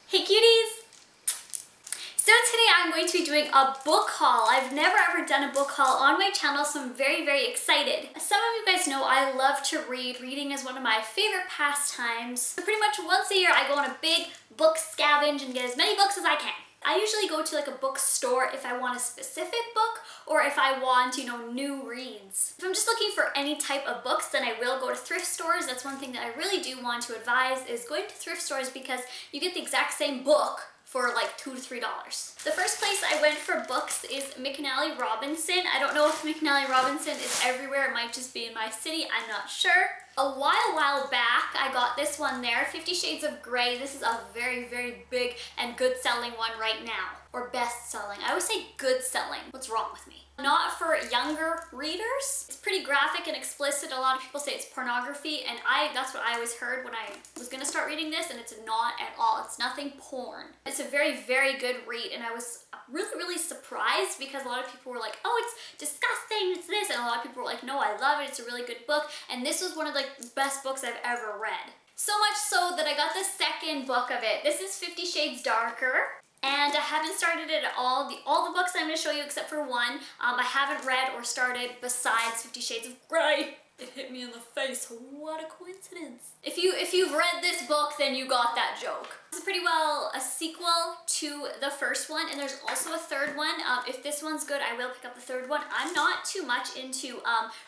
Hey cuties! So today I'm going to be doing a book haul. I've never ever done a book haul on my channel, so I'm very excited. As some of you guys know, I love to read. Reading is one of my favorite pastimes. So pretty much once a year I go on a big book scavenge and get as many books as I can. I usually go to like a bookstore if I want a specific book or if I want, new reads. If I'm just looking for any type of books, then I will go to thrift stores. That's one thing that I really do want to advise, is going to thrift stores because you get the exact same book for like $2 to $3. The first place I went for books is McKinley Robinson. I don't know if McKinley Robinson is everywhere. It might just be in my city. I'm not sure. A while back, I got this one there, 50 Shades of Grey. This is a very big and good selling one right now. Or best selling. I always say good selling. What's wrong with me? Not for younger readers. It's pretty graphic and explicit. A lot of people say it's pornography, and that's what I always heard when I was gonna start reading this, and it's not at all. It's nothing porn. It's a very good read, and I was really surprised because a lot of people were like, oh, it's disgusting, it's this, and a lot of people were like, no, I love it, it's a really good book, and this was one of the best books I've ever read. So much so that I got the second book of it. This is 50 Shades Darker. And I haven't started it at all. All the books I'm going to show you except for one, I haven't read or started besides 50 Shades of Grey. It hit me in the face. What a coincidence. If you've read this book, then you got that joke. This is pretty well a sequel to the first one, and there's also a third one. If this one's good, I will pick up the third one. I'm not too much into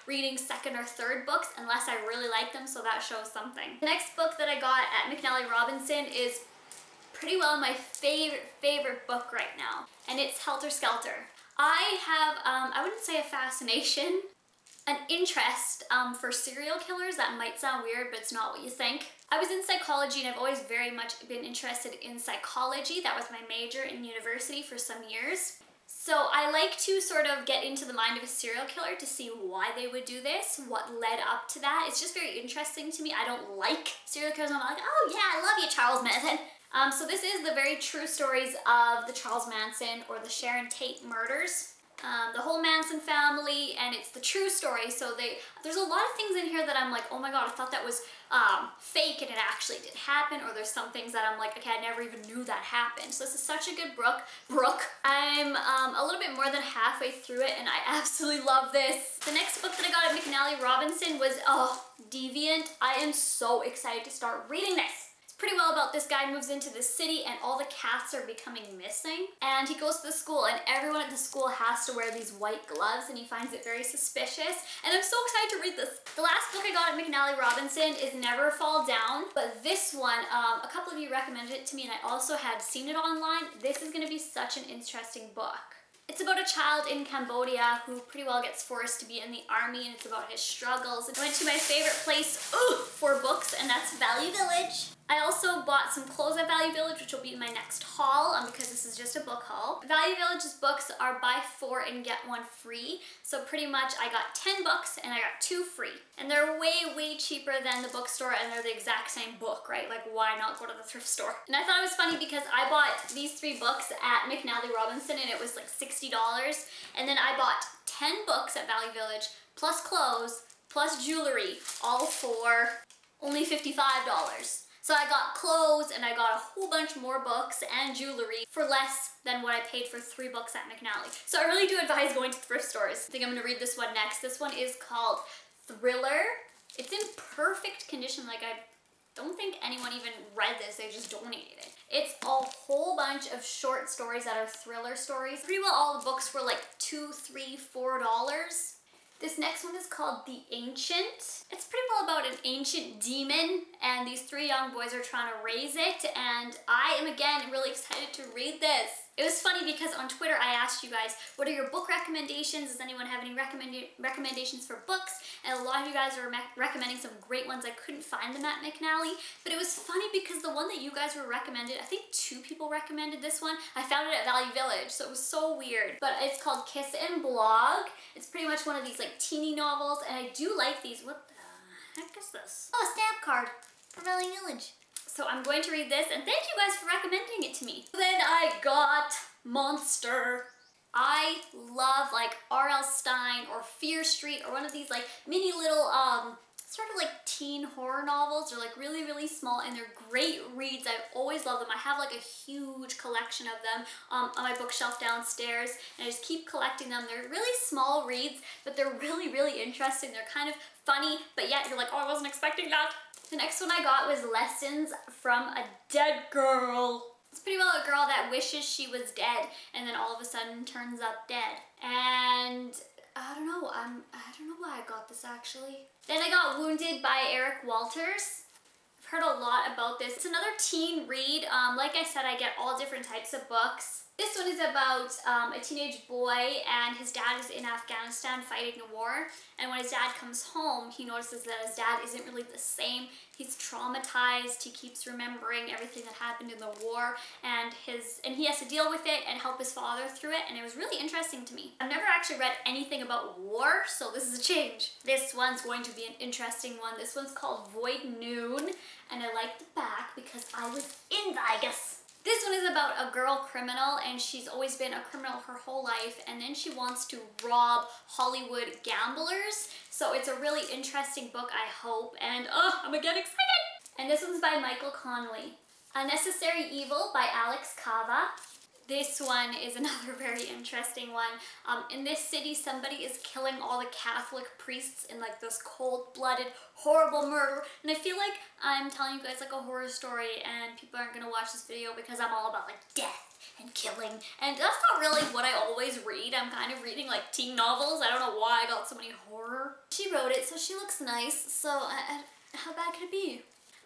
reading second or third books unless I really like them, so that shows something. The next book that I got at McKinley Robinson is pretty well my favorite book right now, and it's Helter Skelter. I have, I wouldn't say a fascination, an interest for serial killers. That might sound weird, but it's not what you think. I was in psychology, and I've always very much been interested in psychology. That was my major in university for some years. So I like to sort of get into the mind of a serial killer to see why they would do this, what led up to that. It's just very interesting to me. I don't like serial killers. I'm like, oh yeah, I love you, Charles Manson. So this is the very true stories of the Charles Manson or the Sharon Tate murders. The whole Manson family, and it's the true story. So there's a lot of things in here that I'm like, oh my god, I thought that was fake and it actually did happen, or there's some things that I'm like, okay, I never even knew that happened. So this is such a good book. I'm a little bit more than halfway through it, and I absolutely love this. The next book that I got at McKinley Robinson was Deviant. I am so excited to start reading this. Pretty well about this guy moves into the city and all the cats are becoming missing, and he goes to the school and everyone at the school has to wear these white gloves, and he finds it very suspicious, and I'm so excited to read this. The last book I got at McKinley Robinson is Never Fall Down, but this one, a couple of you recommended it to me and I also had seen it online. This is going to be such an interesting book. It's about a child in Cambodia who pretty well gets forced to be in the army, and it's about his struggles. I went to my favorite place for books, and that's Value Village. I also bought some clothes at Value Village, which will be my next haul, because this is just a book haul. Value Village's books are buy 4 and get 1 free. So pretty much I got 10 books and I got 2 free. And they're way cheaper than the bookstore, and they're the exact same book, right? Like, why not go to the thrift store? And I thought it was funny because I bought these 3 books at McKinley Robinson and it was like $60. And then I bought 10 books at Value Village, plus clothes, plus jewelry, all for only $55. So I got clothes and I got a whole bunch more books and jewelry for less than what I paid for 3 books at McNally. So I really do advise going to thrift stores. I think I'm gonna read this one next. This one is called Thriller. It's in perfect condition. Like, I don't think anyone even read this, they just donated it. It's a whole bunch of short stories that are thriller stories. Pretty well all the books were like $2, $3, $4. This next one is called The Ancient. It's pretty well about an ancient demon, and these 3 young boys are trying to raise it, and I am again really excited to read this. It was funny because on Twitter I asked you guys, what are your book recommendations? Does anyone have any recommendations for books? And a lot of you guys were recommending some great ones. I couldn't find them at McNally, but it was funny because the one that you guys were recommended, I think 2 people recommended this one. I found it at Value Village, so it was so weird. But it's called Kiss and Blog. It's pretty much one of these like teeny novels, and I do like these. What the heck is this? Oh, a stamp card for Value Village. So I'm going to read this, and thank you guys for recommending it to me. Then I got Monster. I love like R.L. Stine or Fear Street or one of these like mini little sort of like teen horror novels. They're like really, really small and they're great reads. I always love them. I have like a huge collection of them on my bookshelf downstairs, and I just keep collecting them. They're really small reads, but they're really, really interesting. They're kind of funny, but yet you're like, oh, I wasn't expecting that. The next one I got was Lessons from a Dead Girl. It's pretty well a girl that wishes she was dead and then all of a sudden turns up dead. And I don't know, I don't know why I got this actually. Then I got Wounded by Erik Walters. I've heard a lot about this. It's another teen read. Like I said, I get all different types of books. This one is about a teenage boy, and his dad is in Afghanistan fighting a war, and when his dad comes home, he notices that his dad isn't really the same. He's traumatized, he keeps remembering everything that happened in the war, and he has to deal with it and help his father through it, and it was really interesting to me. I've never actually read anything about war, so this is a change. This one's going to be an interesting one. This one's called Void Noon, and I like the back because I was in Vegas. This one is about a girl criminal, and she's always been a criminal her whole life, and then she wants to rob Hollywood gamblers. So it's a really interesting book, I hope, and oh, I'm gonna get excited! And this one's by Michael Connelly. Unnecessary Evil by Kava. This one is another very interesting one. In this city, somebody is killing all the Catholic priests in like this cold-blooded, horrible murder. And I feel like I'm telling you guys like a horror story and people aren't gonna watch this video because I'm all about like death and killing. And that's not really what I always read. I'm kind of reading like teen novels. I don't know why I got so many horror. She wrote it, so she looks nice. So how bad could it be?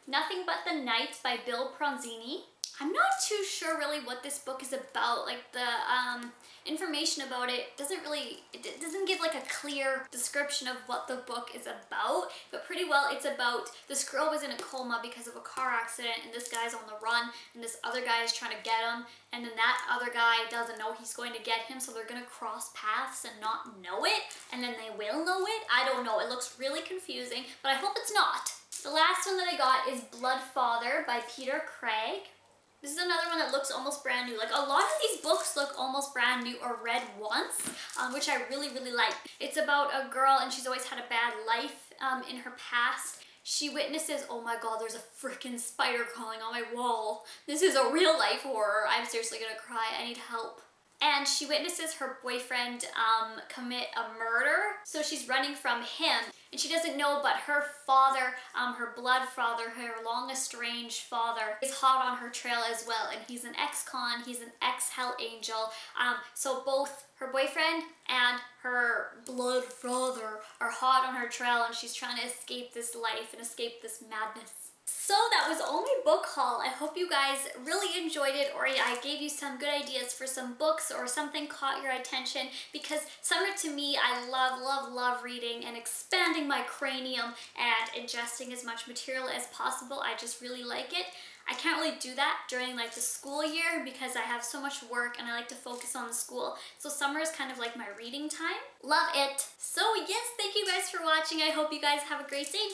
Nothing But the Night by Bill Pronzini. I'm not too sure really what this book is about. Like the information about it doesn't give like a clear description of what the book is about, but pretty well it's about this girl was in a coma because of a car accident, and this guy's on the run, and this other guy is trying to get him, and then that other guy doesn't know he's going to get him, so they're gonna cross paths and not know it, and then they will know it. I don't know, it looks really confusing, but I hope it's not. The last one that I got is Bloodfather by Peter Craig. This is another one that looks almost brand new. Like a lot of these books look almost brand new or read once, which I really, really like. It's about a girl, and she's always had a bad life in her past. She witnesses, oh my god, there's a freaking spider crawling on my wall. This is a real life horror. I'm seriously gonna cry. I need help. And she witnesses her boyfriend commit a murder, so she's running from him. And she doesn't know, but her father, her blood father, her long estranged father, is hot on her trail as well. And he's an ex-con, he's an ex-hell angel. So both her boyfriend and her blood father are hot on her trail, and she's trying to escape this life and escape this madness. So that was all my book haul. I hope you guys really enjoyed it, or I gave you some good ideas for some books or something caught your attention, because summer to me, I love, love, love reading and expanding my cranium and ingesting as much material as possible. I just really like it. I can't really do that during like the school year because I have so much work and I like to focus on the school. So summer is kind of like my reading time. Love it. So yes, thank you guys for watching. I hope you guys have a great day.